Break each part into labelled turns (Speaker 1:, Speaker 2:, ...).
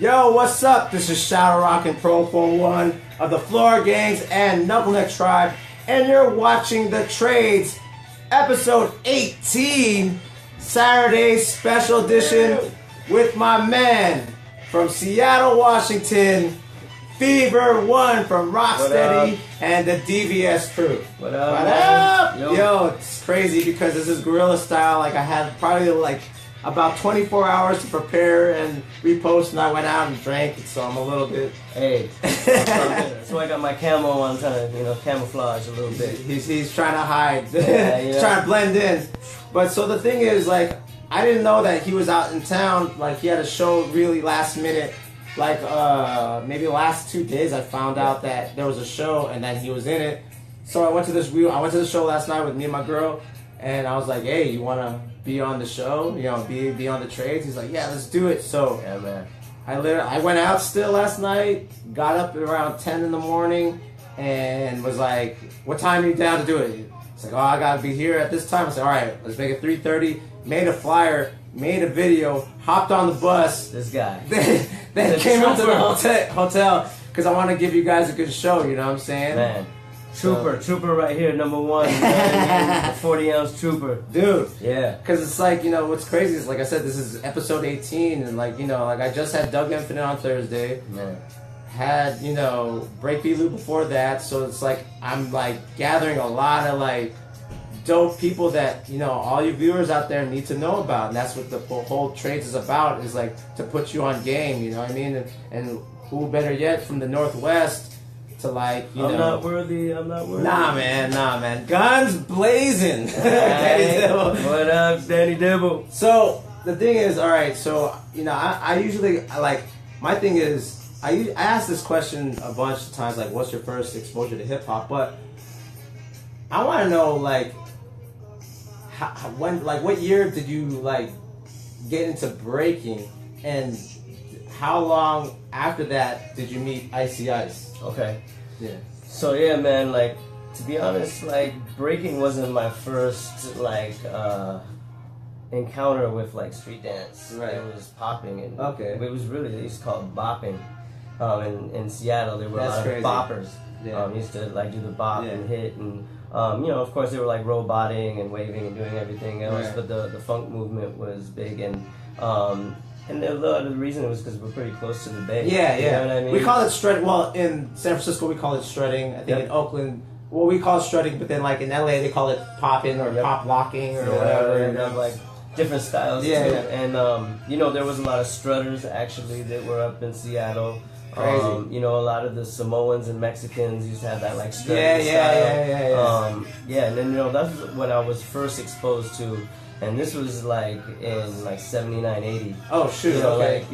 Speaker 1: Yo, what's up? This is Shadow Rock and Profo Won of the Floor Gangs and Knuckleneck Tribe, and you're watching The Trades, episode 18, Saturday special edition with my man from Seattle, Washington, Fever One from Rocksteady and the DVS crew.
Speaker 2: What up?
Speaker 1: What up? Yo, it's crazy because this is guerrilla style. Like I had probably about 24 hours to prepare and repost, and I went out and drank, so I'm a little bit.
Speaker 2: Hey, that's why I got my camo on, trying to camouflage a little bit.
Speaker 1: He's trying to hide,
Speaker 2: yeah.
Speaker 1: trying to blend in. But so the thing is, like, I didn't know that he was out in town. Like he had a show really last minute. Like maybe the last 2 days, I found out that there was a show and that he was in it. So I went to the show last night with me and my girl, and I was like, hey, you wanna be on the show, be on the trades? He's like, yeah, let's do it. So
Speaker 2: yeah, man.
Speaker 1: I went out still last night, got up around 10 in the morning, and was like, what time are you down to do it? It's like, oh, I gotta be here at this time. I said, all right, let's make it 3:30. Made a flyer, made a video, hopped on the bus.
Speaker 2: This guy.
Speaker 1: then came up to the hotel because I want to give you guys a good show. You know what I'm saying?
Speaker 2: Man. Trooper right here, number one. You know what I mean? The 40-ounce trooper.
Speaker 1: Dude.
Speaker 2: Yeah.
Speaker 1: Because it's like, what's crazy is, like I said, this is episode 18, and I just had Doug Infinite on Thursday.
Speaker 2: Man.
Speaker 1: Had, Break Be Loop before that, so it's like, I'm like gathering a lot of like dope people that, all you viewers out there need to know about, and that's what the whole trades is about, is like to put you on game, you know what I mean? And who better yet from the Northwest to like,
Speaker 2: I'm not worthy.
Speaker 1: Nah, man. Guns blazing.
Speaker 2: Hey, what up, Danny Dibble?
Speaker 1: So the thing is, all right. So I usually my thing is I ask this question a bunch of times, like, what's your first exposure to hip hop? But I want to know, like, what year did you like get into breaking, and how long after that did you meet Icy Ice?
Speaker 2: Okay.
Speaker 1: Yeah.
Speaker 2: So yeah, man, like, to be honest, like, breaking wasn't my first encounter with like street dance.
Speaker 1: Right.
Speaker 2: It was popping, and
Speaker 1: okay.
Speaker 2: It was really, they used to call it bopping. In Seattle, there were a lot
Speaker 1: crazy.
Speaker 2: of boppers.
Speaker 1: Yeah.
Speaker 2: Used to like do the bop and hit, and of course they were like roboting and waving and doing everything else.
Speaker 1: Right.
Speaker 2: But the funk movement was big, and the reason was because we're pretty close to the Bay.
Speaker 1: Yeah.
Speaker 2: You know what I mean?
Speaker 1: We call it strutting. Well, in San Francisco we call it strutting. I think in Oakland, well, we call it strutting, but then like in LA they call it popping or pop locking or whatever.
Speaker 2: And like different styles too. And there was a lot of strutters actually that were up in Seattle.
Speaker 1: Crazy.
Speaker 2: A lot of the Samoans and Mexicans used to have that like strutting
Speaker 1: style.
Speaker 2: Yeah. And then that's what I was first exposed to, and this was like in like 79, 80.
Speaker 1: Oh shoot!
Speaker 2: Right.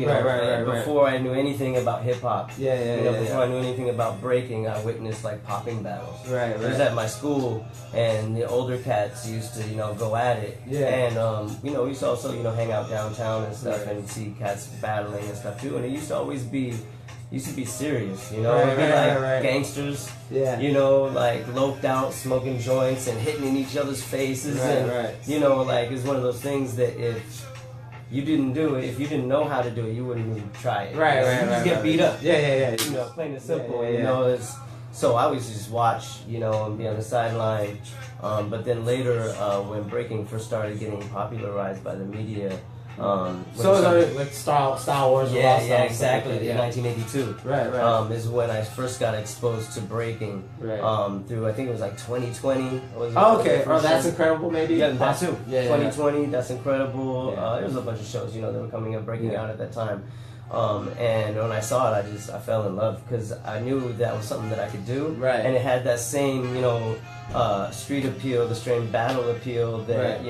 Speaker 2: Before
Speaker 1: Right.
Speaker 2: I knew anything about hip hop.
Speaker 1: Before
Speaker 2: I knew anything about breaking, I witnessed like popping battles.
Speaker 1: Right.
Speaker 2: It was at my school, and the older cats used to go at it.
Speaker 1: Yeah.
Speaker 2: And we used to also hang out downtown and stuff, and see cats battling and stuff too. And it used to always be serious,
Speaker 1: Right.
Speaker 2: gangsters,
Speaker 1: Yeah.
Speaker 2: like loped out, smoking joints and hitting in each other's faces,
Speaker 1: Right.
Speaker 2: It's one of those things that if you didn't do it, if you didn't know how to do it, you wouldn't even try it.
Speaker 1: Right.
Speaker 2: You just get beat up.
Speaker 1: Yeah.
Speaker 2: Plain and simple.
Speaker 1: Yeah.
Speaker 2: So I always just watch, and be on the sideline. But then later, when breaking first started getting popularized by the media.
Speaker 1: Like Star Wars.
Speaker 2: Yeah, exactly. In 1982,
Speaker 1: Right.
Speaker 2: Is when I first got exposed to breaking.
Speaker 1: Right.
Speaker 2: Through, I think it was like 2020.
Speaker 1: Okay. That's incredible. Maybe.
Speaker 2: Yeah, that too.
Speaker 1: Yeah.
Speaker 2: 2020. That's incredible.
Speaker 1: Yeah.
Speaker 2: There was a bunch of shows, that were coming up, breaking out at that time. And when I saw it, I fell in love because I knew that was something that I could do.
Speaker 1: Right.
Speaker 2: And it had that same, street appeal, the same battle appeal that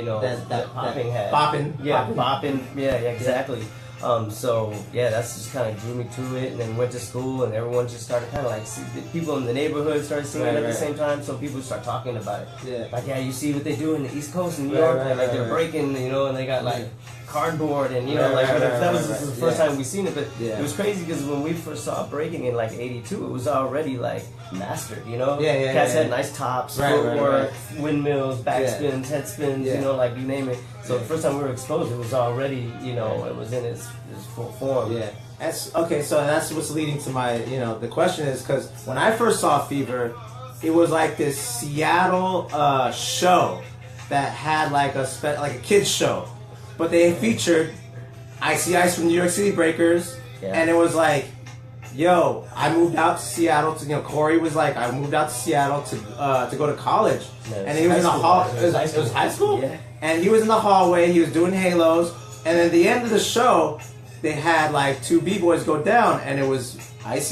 Speaker 2: that popping had.
Speaker 1: Popping.
Speaker 2: Yeah, popping. Yeah, exactly. So that's just kind of drew me to it, and then went to school, and everyone just started kind of like people in the neighborhood started seeing it at the same time. So people start talking about it.
Speaker 1: Yeah.
Speaker 2: Like, you see what they do in the East Coast in New York, they're breaking, and they got like cardboard, and that was the first time we seen it. But it was crazy because when we first saw breaking in like '82, it was already like mastered. Cats had nice tops, footwork, windmills, backspins, head spins, like you name it. So the first time we were exposed, it was already, it was in its full form.
Speaker 1: Yeah. Okay, so that's what's leading to my, the question is because when I first saw Fever, it was like this Seattle show that had like a kids show, but they featured Ice from New York City Breakers, and it was like, yo, I moved out to Seattle to, Corey was like, I moved out to Seattle to go to college, and he was in the hall. It was high school, and he was in the hallway. He was doing halos, and at the end of the show, they had like two b-boys go down, and it was Ice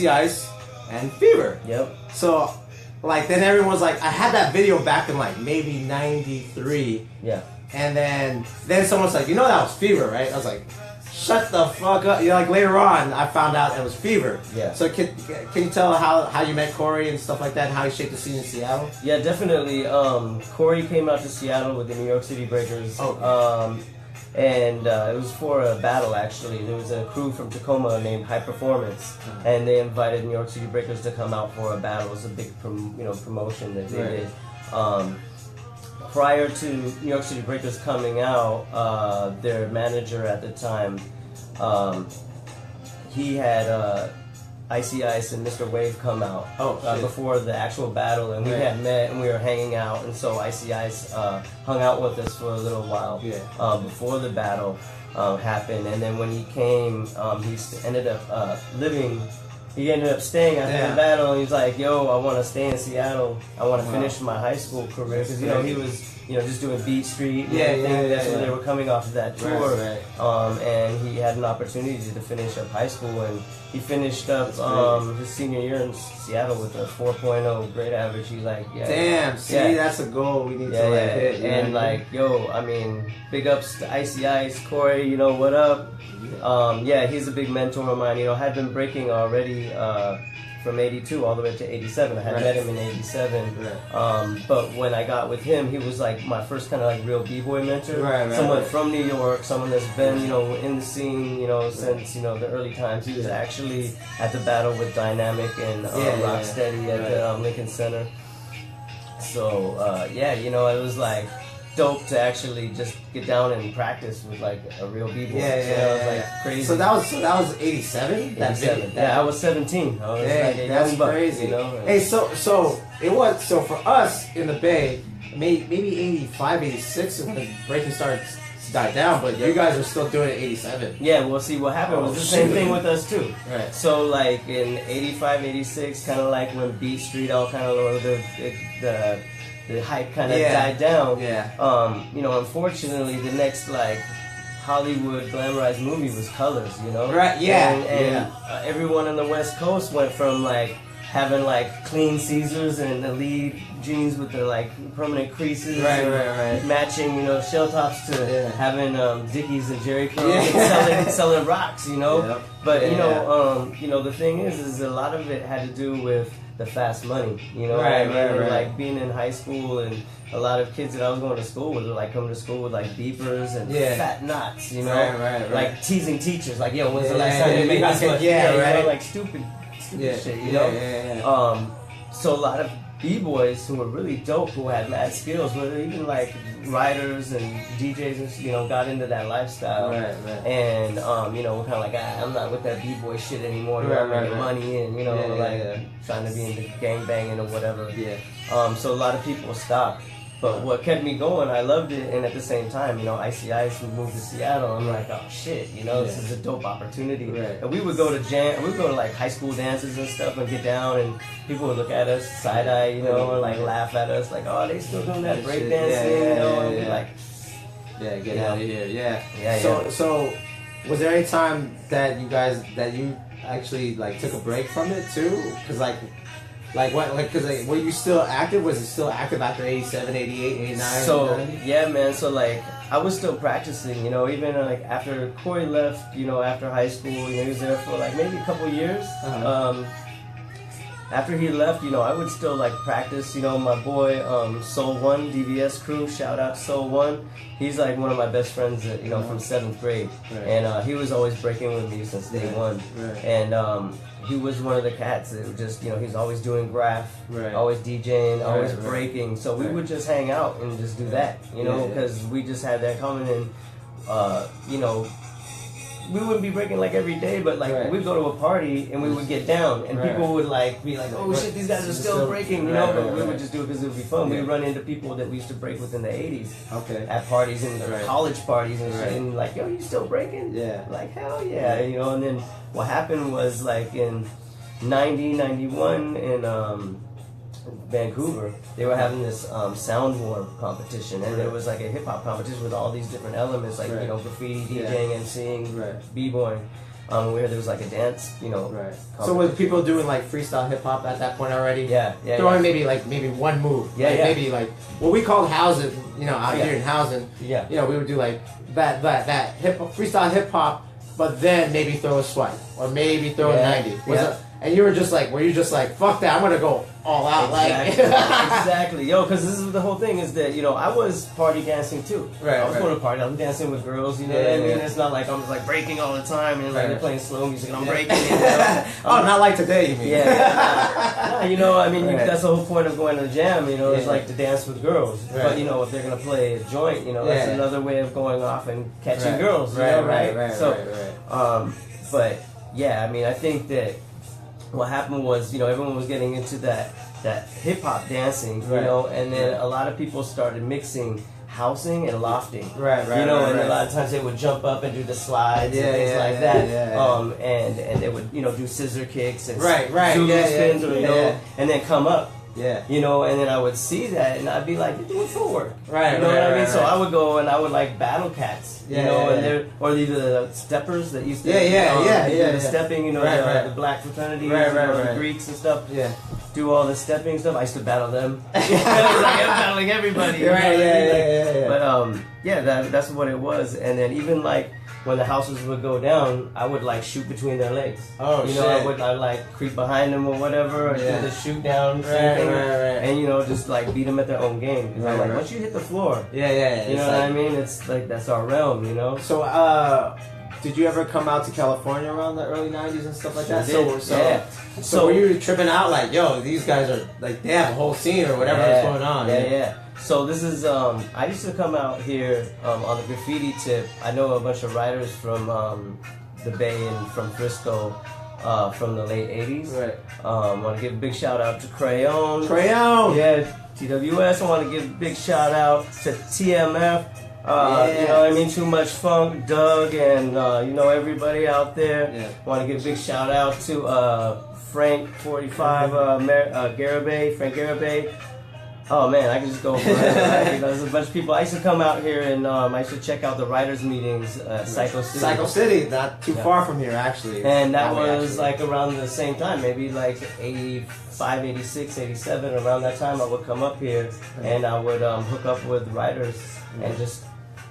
Speaker 1: and Fever.
Speaker 2: Yep.
Speaker 1: So, like, then everyone was like, I had that video back in like maybe '93.
Speaker 2: Yeah.
Speaker 1: And then someone's like, that was Fever, right? I was like, shut the fuck up. Like later on, I found out it was Fever.
Speaker 2: Yeah.
Speaker 1: So can you tell how you met Corey and stuff like that, and how you shaped the scene in Seattle?
Speaker 2: Yeah, definitely. Corey came out to Seattle with the New York City Breakers.
Speaker 1: Oh.
Speaker 2: And it was for a battle, actually. There was a crew from Tacoma named High Performance, and they invited New York City Breakers to come out for a battle. It was a big promotion that they did. Prior to New York City Breakers coming out, their manager at the time, he had Icy Ice and Mr. Wave come out before the actual battle, and we had met and we were hanging out, and so Icy Ice hung out with us for a little while before the battle happened, and then when he came, he ended up he ended up staying after the battle, and he's like, yo, I want to stay in Seattle, I want to finish my high school career, because he was just doing Beat Street and everything. That's where they were coming off of that tour. And he had an opportunity to finish up high school, and he finished up his senior year in Seattle with a 4.0 grade average. He's like,
Speaker 1: damn, that's a goal we need to hit.
Speaker 2: And like, yo, I mean, big ups to Icy Ice, Corey, what up? He's a big mentor of mine. Had been breaking already from 82 all the way up to 87. I had met him in 87. But when I got with him, he was like my first kind of like real b-boy mentor. Someone from New York, someone that's been, in the scene, since, the early times. He was actually at the battle with Dynamic and Rocksteady at the Lincoln Center. So, it was like dope to actually just get down and practice with like a real b-boy. Like crazy.
Speaker 1: So that was 87?
Speaker 2: 87. I was 17. I was like a
Speaker 1: that's
Speaker 2: young buck,
Speaker 1: crazy. Hey, so for us in the Bay, maybe 85, 86 when the breaking started to die down, but you guys are still doing it 87.
Speaker 2: Yeah, well, see, what happened was the same thing with us too.
Speaker 1: Right.
Speaker 2: So like in 85, 86, kind of like when Beat Street all kind of the hype kind of died down. Unfortunately, the next like Hollywood glamorized movie was Colors.
Speaker 1: Right.
Speaker 2: And everyone on the West Coast went from like having like clean Caesars and the lead jeans with the like permanent creases, matching shell tops to having Dickies and Jerry Curls and selling rocks. But the thing is a lot of it had to do with the fast money, like being in high school, and a lot of kids that I was going to school with were like coming to school with like beepers and fat knots, like teasing teachers, like, yo, when's the last time you made this much? Like stupid shit, so a lot of b-boys who were really dope, who had mad skills, were even like writers and DJs, and got into that lifestyle, and we're kind of like, I'm not with that b-boy shit anymore. I'm making money and trying to be into gangbanging or whatever. So a lot of people stopped. But what kept me going, I loved it, and at the same time, Icy Ice moved to Seattle. I'm like, oh shit, this is a dope opportunity. And we would go to like high school dances and stuff, and get down, and people would look at us side eye, or like laugh at us, like, oh, they still doing that break dancing, and be like,
Speaker 1: get out of here, So, was there any time that you actually like took a break from it too? Because were you still active? Was it still active after 87, 88, 89?
Speaker 2: So, 90? Yeah, man. So, like, I was still practicing, even like after Corey left, after high school, he was there for like maybe a couple years. After he left, I would still like practice, my boy, Soul One, DVS crew, shout out to Soul One. He's like one of my best friends, from 7th grade. And he was always breaking with me since day one. And he was one of the cats that would just, he's always doing graph, always DJing, always breaking. So we would just hang out and just do that, because we just had that coming in, we wouldn't be breaking like every day, but like we'd go to a party and we would get down, and people would like be like, oh shit, these guys are still breaking, you know. But we would just do it because it would be fun. We'd run into people that we used to break with in the '80s, at parties and college parties and shit, and like, yo, you still breaking? Yeah, like hell yeah, you know. And then what happened was like in 90, 91 in Vancouver, they were having this sound war competition, and there was like a hip hop competition with all these different elements, like you know, graffiti, DJing, MCing, b-boying. Where there was like a dance, you know.
Speaker 1: So was people doing like freestyle hip hop at that point already?
Speaker 2: Yeah.
Speaker 1: Throwing maybe one move. Maybe like what we called housing, you know, out here in housing. Yeah. You know, we would do like that freestyle hip hop, but then maybe throw a swipe or maybe throw a 90. And you were just like, fuck that, I'm gonna go all out.
Speaker 2: Exactly. Yo, because this is the whole thing is that, you know, I was party dancing too. I was going to party, I was dancing with girls, you know what I mean? It's not like I'm just like breaking all the time and like they're playing slow music and I'm breaking. You know?
Speaker 1: Not like today, you mean?
Speaker 2: Nah, you know, I mean, that's the whole point of going to the jam, you know, it's like to dance with girls. But, you know, if they're gonna play a joint, you know, that's another way of going off and catching girls, you know, right? But yeah, I mean, I think that what happened was, you know, everyone was getting into that hip hop dancing, you know, and then a lot of people started mixing housing and lofting, you know, and a lot of times they would jump up and do the slides and things like that, and they would, you know, do scissor kicks and Zulu spins, or, you know, and then come up. You know, and then I would see that and I'd be like, you're doing footwork. You know what I mean? So I would go and I would like battle cats. You know, and or the steppers that used to the stepping, you know, the black fraternity, the Greeks and stuff. Do all the stepping stuff. I used to battle them. I was like, I'm battling everybody. But that's what it was. And then even like when the houses would go down, I would like shoot between their legs. You know, I'd like creep behind them or whatever, or do the shoot down thing, and you know, just like beat them at their own game. Because I'm like, once you hit the floor, you know what I mean? It's like that's our realm, you know.
Speaker 1: So, did you ever come out to California around the early '90s and stuff like that? So were you tripping out like, yo, these guys are like they have a whole scene or whatever is going on?
Speaker 2: So this is, I used to come out here on the graffiti tip. I know a bunch of writers from the Bay and from Frisco from the late 80s. I want to give a big shout out to Crayon. Yeah, TWS. I want to give a big shout out to TMF. You know what I mean? Too Much Funk, Doug, and you know, everybody out there. Want to give a big shout out to Frank 45, Frank Garibay. Oh man, I can just go forever. You know, there's a bunch of people. I used to come out here and I used to check out the writers' meetings at Psycho City.
Speaker 1: Psycho City, not too far from here, actually.
Speaker 2: And that was like around the same time, maybe like 85, 86, 87. Around that time, I would come up here and I would hook up with writers and just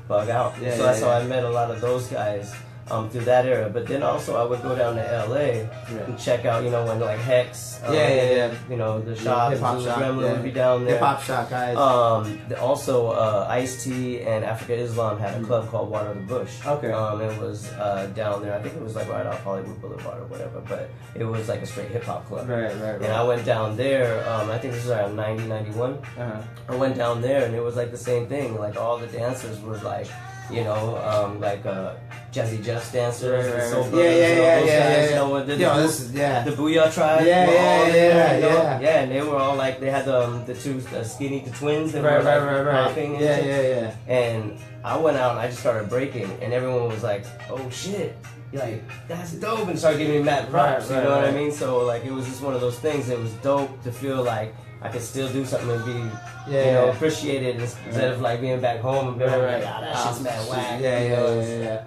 Speaker 2: bug out. So that's how I met a lot of those guys. Through that era, but then also I would go down to LA and check out, you know, when like Hex, you know, the shop, would be down there.
Speaker 1: Hip Hop Shop guys.
Speaker 2: Also, Ice-T and Africa Islam had a club called Water the Bush. It was down there. I think it was like right off Hollywood Boulevard or whatever, but it was like a straight hip hop club. And I went down there. I think this was around 90, 91. I went down there and it was like the same thing. Like all the dancers were like, you know, like Jazzy Jeff's dancers, and Soul Brothers, you know, the Booyah Tribe, and they were all like, they had the two skinny twins that were like popping, and I went out and I just started breaking, and everyone was like, oh shit, like that's dope, and started giving me mad props, you know what I mean? So like it was just one of those things. It was dope to feel like I could still do something and be, you know, appreciated instead of like being back home and being like, that shit's mad whack.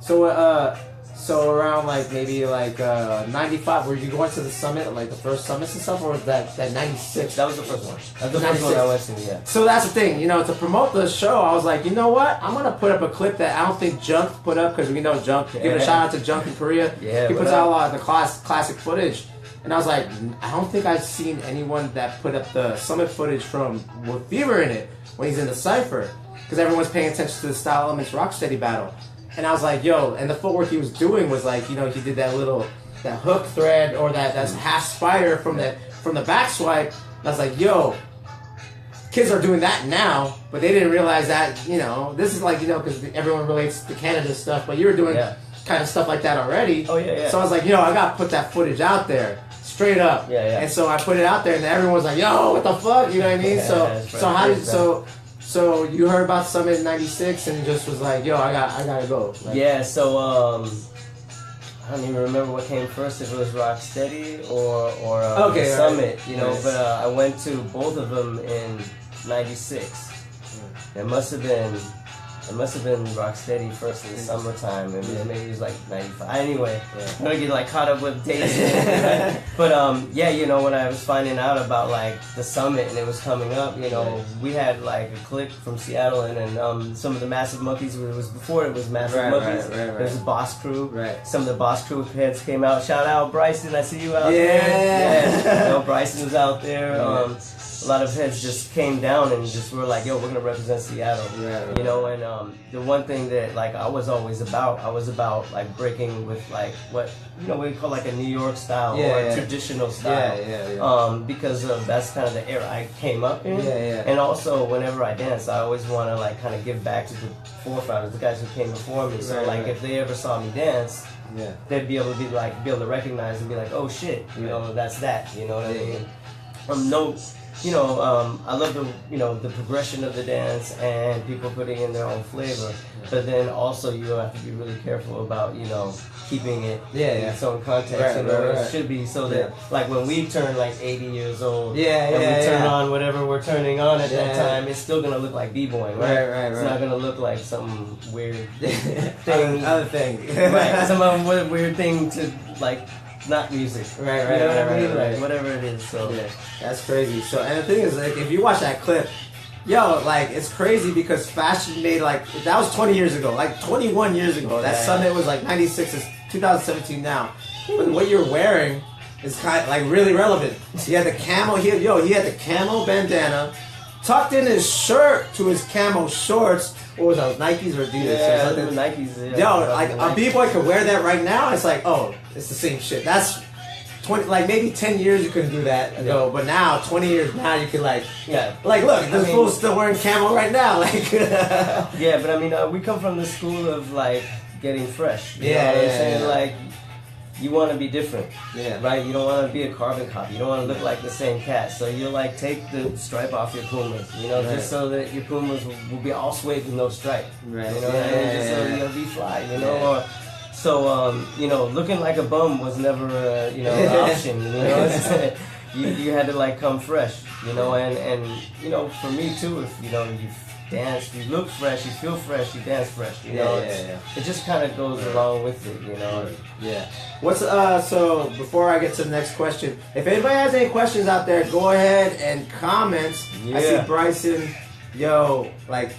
Speaker 1: So around like maybe like 95, were you going to the summit, like the first summits and stuff, or was that 96?
Speaker 2: That was the first one. That's the first one I went to,
Speaker 1: So that's the thing, you know, to promote the show, I was like, you know what? I'm gonna put up a clip that I don't think Junk put up, because we know Junk. Give a shout out to Junk in Korea. He puts out a lot of the classic footage. And I was like, I don't think I've seen anyone that put up the summit footage from with Fever in it when he's in the cypher, because everyone's paying attention to the Style Elements Rocksteady battle. And I was like, yo, and the footwork he was doing was like, you know, he did that hook thread or that half spider from the back swipe. And I was like, yo, kids are doing that now, but they didn't realize that, you know, this is like, you know, because everyone relates to Canada stuff, but you were doing kind of stuff like that already.
Speaker 2: Oh, yeah.
Speaker 1: So I was like, you know, I got to put that footage out there, straight up.
Speaker 2: Yeah.
Speaker 1: And so I put it out there, and everyone was like, yo, what the fuck? You know what I mean? So you heard about Summit in '96 and just was like, yo, I gotta go. Like,
Speaker 2: yeah, so I don't even remember what came first, if it was Rocksteady or the Summit, you know, but I went to both of them in '96. It must have been Rocksteady first in the summertime, and maybe it was like '95. Anyway, I'm gonna get like caught up with dates. Right? But yeah, you know, when I was finding out about like the Summit and it was coming up, you know, we had like a clique from Seattle, and some of the Massive Monkees. It was before it was Massive Monkees. There was a Boss Crew. Right. Some of the Boss Crew heads came out. Shout out Bryson, I see you out there. Yeah. You know, Bryson was out there. A lot of heads just came down and just were like, yo, we're gonna represent Seattle. You know, and the one thing that like I was about like breaking with like what, you know, we call like a New York style or a traditional style. Because that's kind of the era I came up in. And also whenever I dance, I always want to like kind of give back to the forefathers, the guys who came before me. So like if they ever saw me dance, they'd be able to recognize and be like, oh shit, you know, that's that. You know what I mean? You know, I love the progression of the dance and people putting in their own flavor. But then also you have to be really careful about, you know, keeping it in its own context. It should be so that like when we turn like 80 years old and we turn on whatever we're turning on at that time, it's still gonna look like b-boying, right? It's not gonna look like some weird thing.
Speaker 1: Other thing.
Speaker 2: Right. Some weird thing to like. Not music, right? You know what I mean? Like whatever it is. So
Speaker 1: that's crazy. So and the thing is, like, if you watch that clip, yo, like it's crazy because fashion made like that was 20 years ago, like 21 years ago. That Summit was like '96, it's 2017 now. But what you're wearing is kind of like really relevant. He had the camo. He had the camo bandana tucked in his shirt to his camo shorts. What was those, Nikes or Adidas?
Speaker 2: Yeah, or Nikes.
Speaker 1: Yo, like a b-boy could wear that right now. It's like, oh, it's the same shit. That's 20, like maybe 10 years you couldn't do that ago, but now 20 years now you can like look, this fool's still wearing camo right now. Like,
Speaker 2: yeah, but I mean, we come from the school of like getting fresh. You know what I'm saying? Like, you want to be different, right? You don't want to be a carbon copy. You don't want to look like the same cat. So you like take the stripe off your Pumas, you know, just so that your Pumas will be all suede with no stripe, right? You know, just so you'll be fly, you know. Or, so you know, looking like a bum was never an option. You know, you had to like come fresh, you know, and you know, for me too, if you know you dance, you look fresh, you feel fresh, you dance fresh, you know. It just kind of goes along with it, you know.
Speaker 1: What's so before I get to the next question, if anybody has any questions out there, go ahead and comment. I see Bryson, yo, like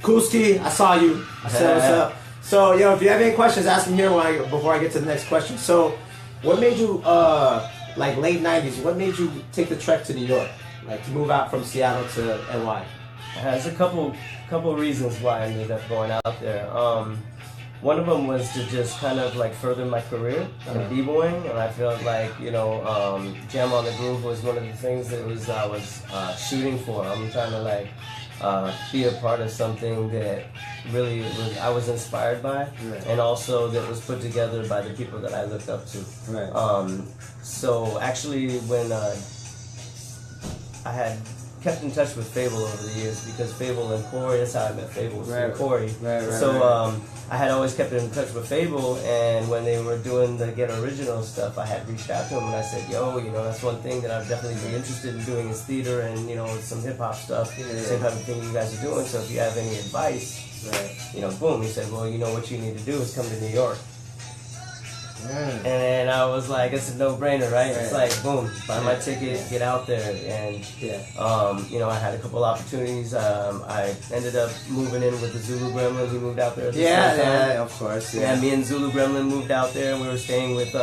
Speaker 1: Kuski, I saw you. I said what's up. So yo, if you have any questions, ask them here before I get to the next question. So, what made you like late '90s? What made you take the trek to New York, like to move out from Seattle to NY?
Speaker 2: There's a couple reasons why I ended up going out there. One of them was to just kind of like further my career in b-boying, and I felt like, you know, Jam on the Groove was one of the things that I was shooting for. I'm trying to like be a part of something that really I was inspired by, and also that was put together by the people that I looked up to. So actually, when I had kept in touch with Fable over the years, because Fable and Corey, that's how I met Fable, through Corey. So I had always kept in touch with Fable, and when they were doing the Get Original stuff, I had reached out to him and I said, yo, you know, that's one thing that I'd definitely be interested in doing is theater and, you know, some hip-hop stuff, same type of thing you guys are doing, so if you have any advice, you know, boom, he said, well, you know what you need to do is come to New York. And then I was like, it's a no-brainer, right? It's like, boom, buy my ticket, get out there, and you know, I had a couple opportunities. I ended up moving in with the Zulu Gremlin. He moved out there at the same time.
Speaker 1: Of course.
Speaker 2: Yeah, me and Zulu Gremlin moved out there. We were staying with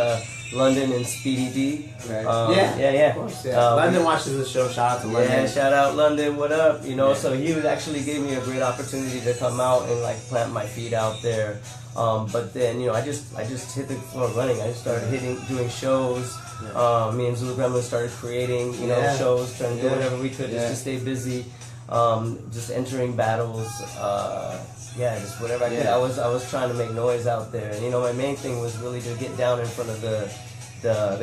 Speaker 2: London and Speedy D.
Speaker 1: Of course. London watches the show. Shout out to London.
Speaker 2: Yeah, shout out London. What up? You know, so he actually gave me a great opportunity to come out and like plant my feet out there. But then, you know, I just hit the floor running. I just started doing shows. Me and Zulu Gremlin started creating, you know, shows, trying to do whatever we could just to stay busy. just entering battles. Just whatever I could. I was trying to make noise out there, and my main thing was really to get down in front of the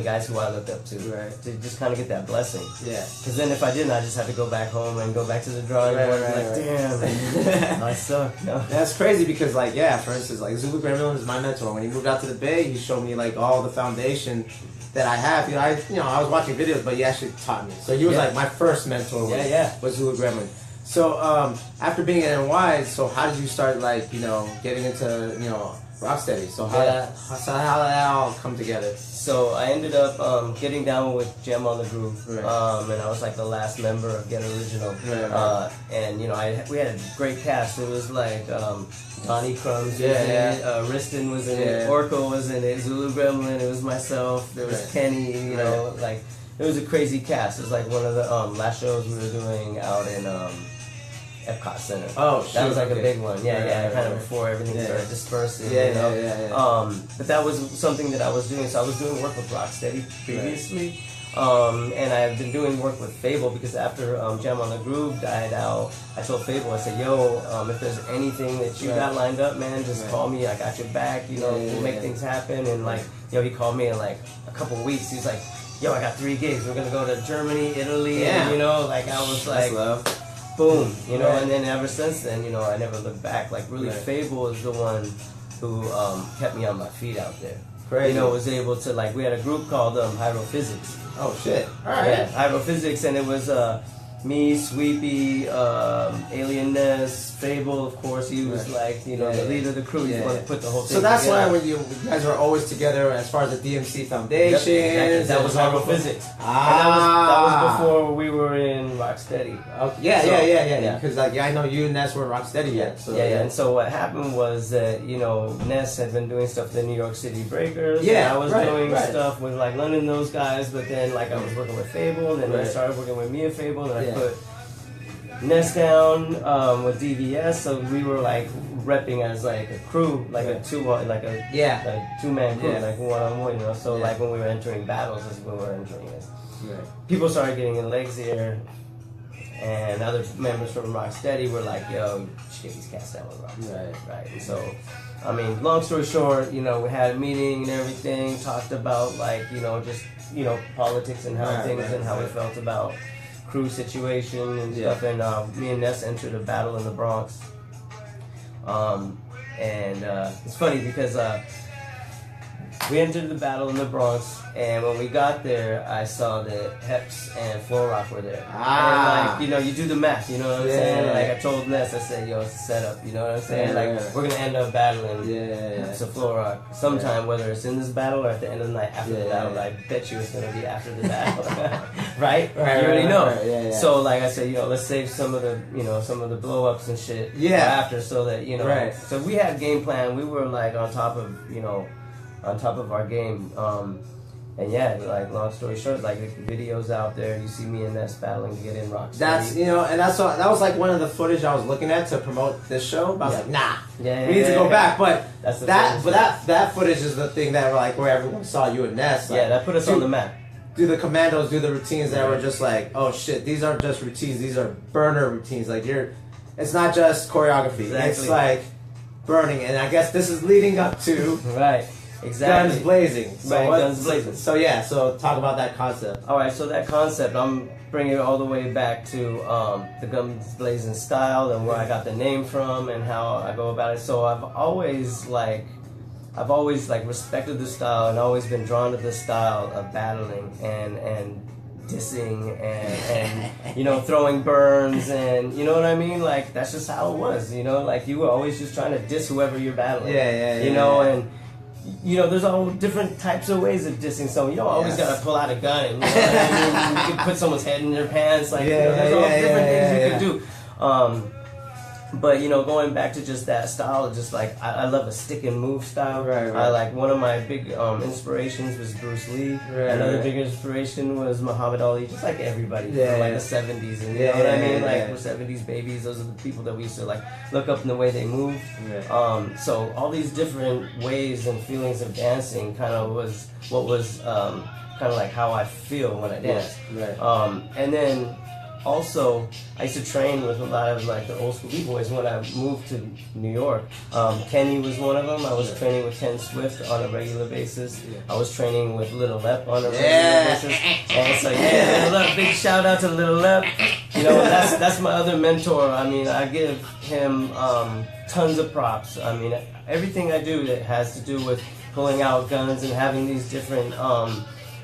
Speaker 2: guys who I looked up to, to just kind of get that blessing. Yeah. Because then if I didn't, I just had to go back home and go back to the drawing board and be like, damn, I suck. No.
Speaker 1: That's crazy because, like, for instance, like Zulu Gremlin is my mentor. When he moved out to the Bay, he showed me like all the foundation that I have. I was watching videos, but he actually taught me. So he was like my first mentor. Was Zulu Gremlin. So after being at NY, so how did you start getting into Rocksteady? So how did that all come together?
Speaker 2: So I ended up getting down with Gem on the Groove, and I was like the last member of Get Original. And we had a great cast. It was like Donnie Crumbs was in it, Riston was in it, Orko was in it, Zulu Gremlin, it was myself, there was Kenny, like it was a crazy cast. It was like one of the last shows we were doing out in Epcot Center. Oh, shit. That was like a big one. Kind of before everything started dispersing. But that was something that I was doing. So I was doing work with Rocksteady previously. And I've been doing work with Fable because after Gem on the Groove died out, I told Fable, I said, yo, if there's anything that you got lined up, man, just call me. I got your back. We'll make things happen. And he called me in like a couple weeks. He was like, yo, I got 3 gigs. We're going to go to Germany, Italy. And, I was like, boom, and then ever since then, I never looked back. Like, really, Fable is the one who kept me on my feet out there. Crazy. Was able to, we had a group called Hydrophysics.
Speaker 1: Oh, shit. All right.
Speaker 2: Yeah, Hydrophysics, and it was me, Sweepy, Alien Ness, Fable, of course. He was the leader of the crew. He wanted to put the whole thing
Speaker 1: So that's
Speaker 2: together.
Speaker 1: why when you guys were always together as far as the DMC Foundation.
Speaker 2: Exactly. That was Hydrophysics. That was before we were in Rocksteady.
Speaker 1: Okay. Because I know you and Ness were Rocksteady yet. So,
Speaker 2: And so what happened was that Ness had been doing stuff with the New York City Breakers. Yeah, and I was doing stuff with London, those guys. But then I was working with Fable, and then I started working with me and Fable, and I put Ness down with DVS. So we were repping as a crew, a two-man crew, one-on-one. So when we were entering battles, is when we were entering it. People started getting in legs here. And other members from Rocksteady were like, yo, you should get these cats down with Rocksteady. Right. And so, long story short, we had a meeting and everything, talked about politics and how things and how we felt about crew situation and stuff. And me and Ness entered a battle in the Bronx. It's funny because we entered the battle in the Bronx, and when we got there, I saw that Heps and Flow Rock were there. And you do the math, you know what I'm saying? I told Ness, I said, yo, it's a setup, you know what I'm saying? We're gonna end up battling Heps and Flow Rock sometime, whether it's in this battle or at the end of the night after the battle. I bet you it's gonna be after the battle, right? You already know. So I said, let's save some of the, some of the blow ups and shit after, so that So we had game plan. We were on top of our game, and long story short, the videos out there, you see me and Ness battling to get in Rocksteady.
Speaker 1: That's and that was one of the footage I was looking at to promote this show. But I was like, nah, we need to go back. But that footage is the thing that where everyone saw you and Ness.
Speaker 2: That put us on the map.
Speaker 1: Do the commandos, do the routines that were just oh shit, these aren't just routines, these are burner routines. It's not just choreography. Exactly. It's burning, and I guess this is leading up to
Speaker 2: Exactly.
Speaker 1: Guns blazing. So
Speaker 2: Guns blazing.
Speaker 1: So talk about that concept.
Speaker 2: All right, so that concept, I'm bringing it all the way back to the Guns blazing style and where I got the name from and how I go about it. So I've always respected the style and always been drawn to the style of battling and dissing and throwing burns and you know what I mean? That's just how it was. You were always just trying to diss whoever you're battling. And there's all different types of ways of dissing someone. You don't always gotta pull out a gun and you can put someone's head in their pants. There's all different things you can do. But going back to just that style, just I love a stick and move style. I one of my big inspirations was Bruce Lee. Another big inspiration was Muhammad Ali. Just everybody from the 70s, and you know what I mean. We're 70s babies. Those are the people that we used to look up in the way they move. So all these different ways and feelings of dancing kind of was what was kind of how I feel when I dance. And then also, I used to train with a lot of like the old school b-boys when I moved to New York. Kenny was one of them. I was training with Ken Swift on a regular basis. I was training with Little Lep on a regular basis. And so Little Lep, big shout out to Little Lep. You know, that's my other mentor. I mean, I give him tons of props. I mean, everything I do that has to do with pulling out guns and having these different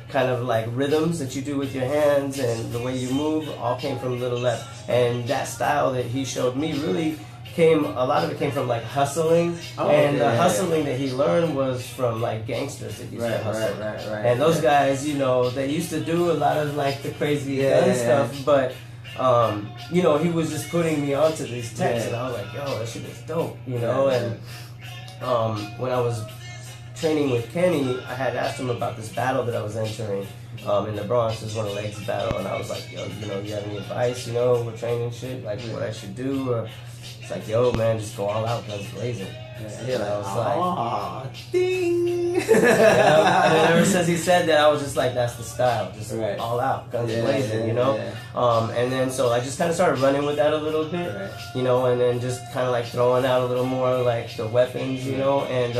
Speaker 2: kind of like rhythms that you do with your hands and the way you move all came from Little Lep. And that style that he showed me really a lot of it came from like hustling. The hustling that he learned was from like gangsters that used to hustle. And those guys, you know, they used to do a lot of like the crazy gun stuff, but you know, he was just putting me onto these texts and I was like, yo, that shit is dope, you know. And when I was training with Kenny, I had asked him about this battle that I was entering in the Bronx. This one of Legs battle, and I was like, yo, you know, you have any advice? You know, we're training shit, like what I should do. Or it's like, yo, man, just go all out, guns blazing. And I was like, ding. And ever since he said that, I was just like, that's the style, just all out, guns blazing, you know. And then so I just kind of started running with that a little bit, you know, and then just kind of like throwing out a little more like the weapons, you know, and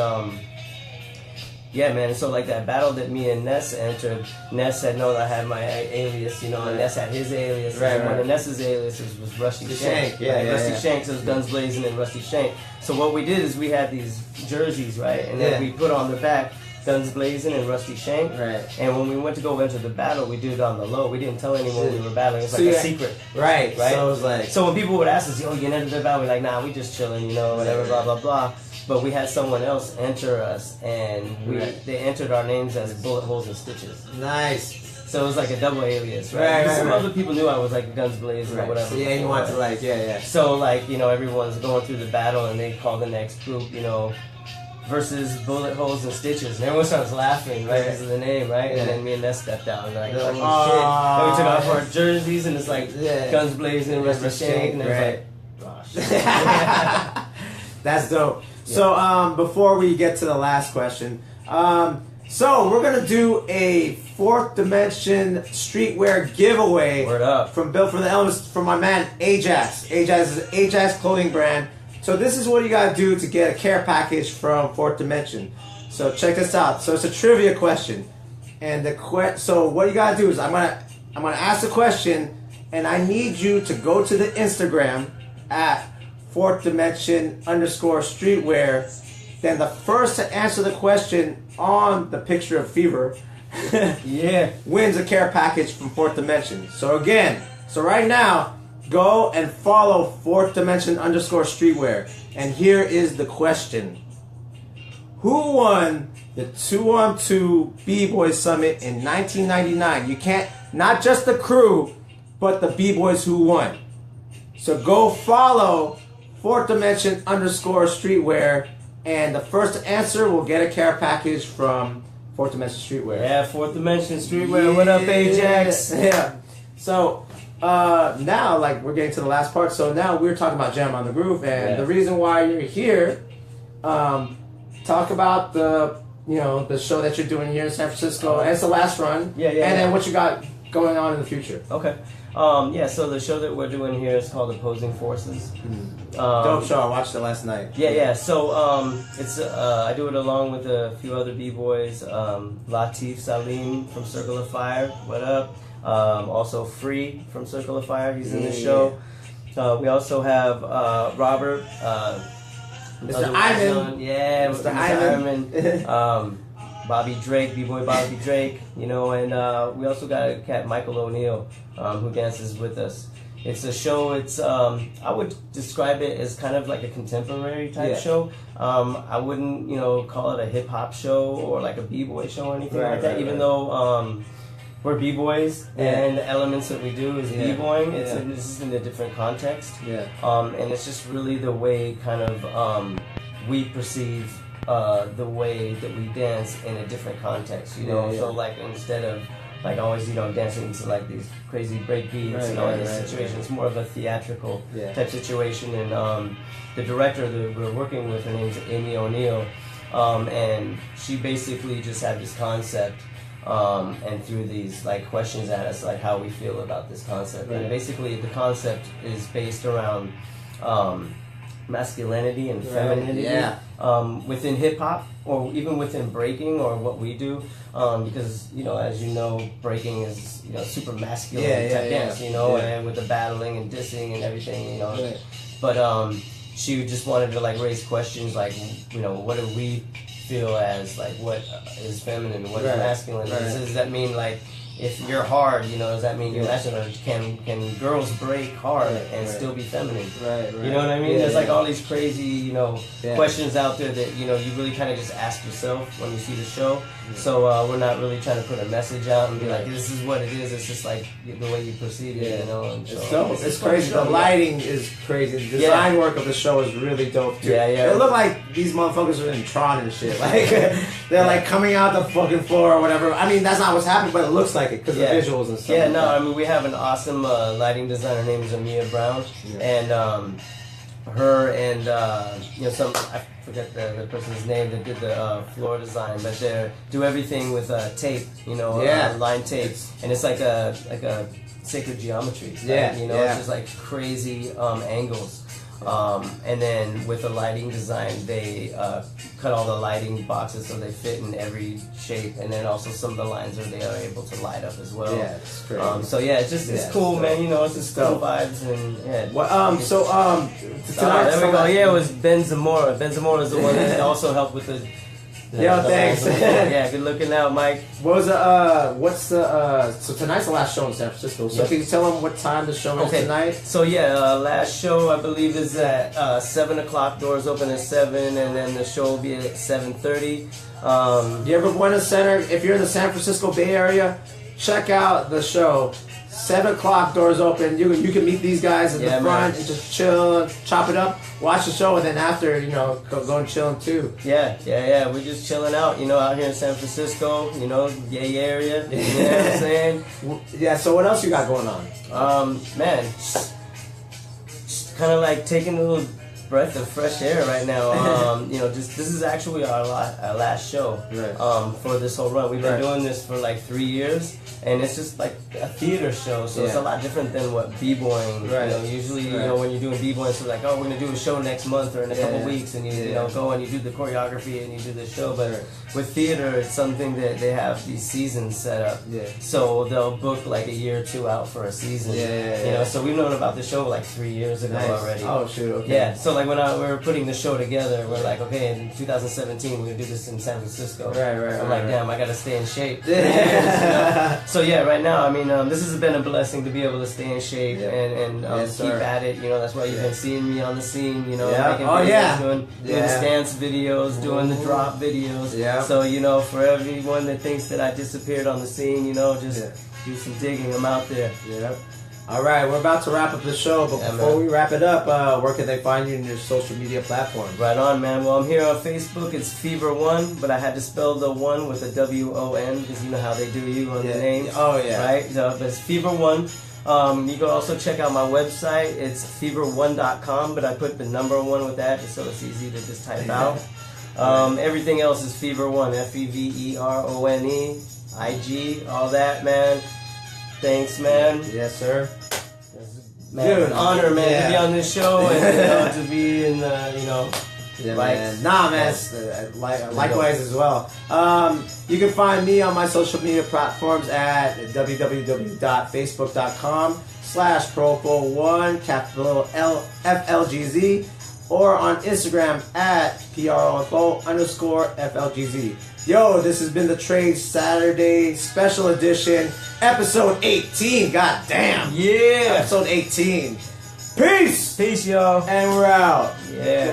Speaker 2: yeah, man. So like that battle that me and Ness entered, Ness had known I had my alias, you know, and Ness had his alias. And one of Ness's aliases was Rusty Shank. Rusty Shank, so it was Guns Blazing and Rusty Shank. So what we did is we had these jerseys, right, and then we put on the back Guns Blazing and Rusty Shank. And when we went to go enter the battle, we did it on the low. We didn't tell anyone we were battling. It's like a secret. Right. So it was like. So when people would ask us, yo, you entered the battle, we're like, nah, we just chilling, you know, whatever, blah blah blah. But we had someone else enter us, and they entered our names as Bullet Holes and Stitches. Nice. So it was like a double alias, right? Some other people knew I was like Guns Blazing or whatever. So you want to like, So like, you know, everyone's going through the battle, and they call the next group, you know, versus Bullet Holes and Stitches. And everyone starts laughing, right, because of the name, right? And then me and Ness stepped out, and like, oh shit. And we took off our jerseys, and it's like Guns Blazing, Rusty Shank, and it was like, gosh.
Speaker 1: That's dope. So before we get to the last question, so we're gonna do a Fourth Dimension streetwear giveaway.
Speaker 2: Word up.
Speaker 1: From Built for the Elements from my man Ajax. Ajax is an Ajax clothing brand. So this is what you gotta do to get a care package from Fourth Dimension. So check this out. So it's a trivia question, and so what you gotta do is I'm gonna ask the question, and I need you to go to the Instagram at Fourth Dimension _streetwear. Then the first to answer the question on the picture of Fever wins a care package from Fourth Dimension. So again, right now, go and follow Fourth Dimension _streetwear. And here is the question. Who won the 2-on-2 B-Boys Summit in 1999? You can't, not just the crew, but the B-Boys who won. So go follow Fourth Dimension _streetwear, and the first to answer will get a care package from Fourth Dimension Streetwear.
Speaker 2: Yeah, Fourth Dimension Streetwear. What up, Ajax?
Speaker 1: Yeah. So now, like, we're getting to the last part. So now we're talking about Jam on the Groove, and the reason why you're here, talk about the show that you're doing here in San Francisco. And it's the last run. And then what you got going on in the future.
Speaker 2: Okay. So the show that we're doing here is called Opposing Forces.
Speaker 1: Dope show. I watched it last night.
Speaker 2: So it's I do it along with a few other b-boys. Latif Salim from Circle of Fire. What up? Also Free from Circle of Fire. He's in the show. We also have Robert.
Speaker 1: Mr. Ivan.
Speaker 2: Mr. Ivan. Bobby Drake, B-Boy Bobby Drake, you know, and we also got a cat, Michael O'Neill, who dances with us. It's a show, I would describe it as kind of like a contemporary type show. I wouldn't, call it a hip-hop show or like a B-Boy show or anything like that, even though we're B-Boys and the elements that we do is B-Boying. It's just in a different context. And it's just really the way kind of we perceive the way that we dance in a different context, So like instead of like always, dancing to like these crazy break beats and all these situations, it's more of a theatrical type situation. And the director that we're working with, her name's Amy O'Neill, and she basically just had this concept and threw these like questions at us, like how we feel about this concept. And basically, the concept is based around masculinity and femininity within hip hop, or even within breaking, or what we do, because as you know, breaking is super masculine type dance, and with the battling and dissing and everything, But she just wanted to like raise questions like, what do we feel as like what is feminine, what is masculine? Does that mean like if you're hard, does that mean you're masculine? Can girls break hard and still be feminine? You know what I mean? There's like all these crazy, questions out there that you really kind of just ask yourself when you see the show. So we're not really trying to put a message out and be like, this is what it is. It's just like the way you perceive it, And so,
Speaker 1: it's dope. It's crazy. The lighting is crazy. The design work of the show is really dope too. It looked like these motherfuckers are in Tron and shit. Like they're like coming out the fucking floor or whatever. I mean, that's not what's happening, but it looks like it because of the visuals and stuff.
Speaker 2: I mean, we have an awesome lighting designer named Amia Brown, and her and some, I forget the person's name that did the floor design, but they do everything with tape, line tape, and it's like a sacred geometry. It's just like crazy angles. And then with the lighting design, they cut all the lighting boxes so they fit in every shape, and then also some of the lines they are able to light up as well.
Speaker 1: Yeah, it's crazy.
Speaker 2: It's cool, man. It's just cool vibes and
Speaker 1: tonight,
Speaker 2: there we go. Yeah, it was Ben Zamora. Ben Zamora is the one that also helped with the.
Speaker 1: Thanks.
Speaker 2: Good looking out, Mike.
Speaker 1: So tonight's the last show in San Francisco. So can you tell them what time the show is tonight?
Speaker 2: So last show I believe is at 7 o'clock. Doors open at 7, and then the show will be at 7:30.
Speaker 1: You ever Buena Center? If you're in the San Francisco Bay Area, check out the show. 7 o'clock, doors open. You can meet these guys in the front and just chill, chop it up, watch the show, and then after, go and chill too.
Speaker 2: Yeah. We're just chilling out, out here in San Francisco, gay area. You know what I'm saying?
Speaker 1: Yeah. So what else you got going on?
Speaker 2: Man, just kind of like taking a little breath of fresh air right now. This is actually our last show for this whole run. We've been doing this for like 3 years. And it's just like a theater show, so it's a lot different than what b-boying. Usually, when you're doing b-boying, it's like, oh, we're gonna do a show next month or in a couple weeks, and you go and you do the choreography and you do the show. But with theater, it's something that they have these seasons set up. So they'll book like a year or two out for a season. So we've known about the show like 3 years ago already.
Speaker 1: Oh shoot. Okay.
Speaker 2: Yeah. So like when we were putting the show together, we're like, okay, in 2017 we're gonna do this in San Francisco. I'm like, damn, I gotta stay in shape. So right now, I mean, this has been a blessing to be able to stay in shape and keep at it. That's why you've been seeing me on the scene. Making videos, doing the stance videos, doing the drop videos. So for everyone that thinks that I disappeared on the scene, just do some digging. I'm out there.
Speaker 1: All right, we're about to wrap up the show, but before we wrap it up, where can they find you in your social media platforms?
Speaker 2: Right on, man. Well, I'm here on Facebook. It's Fever One, but I had to spell the one with a W-O-N because you know how they do you on the name. Right? So, but it's Fever One. You can also check out my website. It's fever1.com, but I put the number 1 with that just so it's easy to just type out. Everything else is Fever One, Feverone, IG, all that, man. Thanks, man.
Speaker 1: Yes, sir.
Speaker 2: Man, dude, honor, man, to be on this show and to be in the,
Speaker 1: man. Nah, man. Likewise as well. You can find me on my social media platforms at www.facebook.com/Profo Won, capital FLGZ, or on Instagram at PROFO_FLGZ. Yo, this has been the Trade Saturday Special Edition, episode 18. God damn.
Speaker 2: Yeah.
Speaker 1: Episode 18. Peace.
Speaker 2: Peace, y'all.
Speaker 1: And we're out.
Speaker 2: Yeah.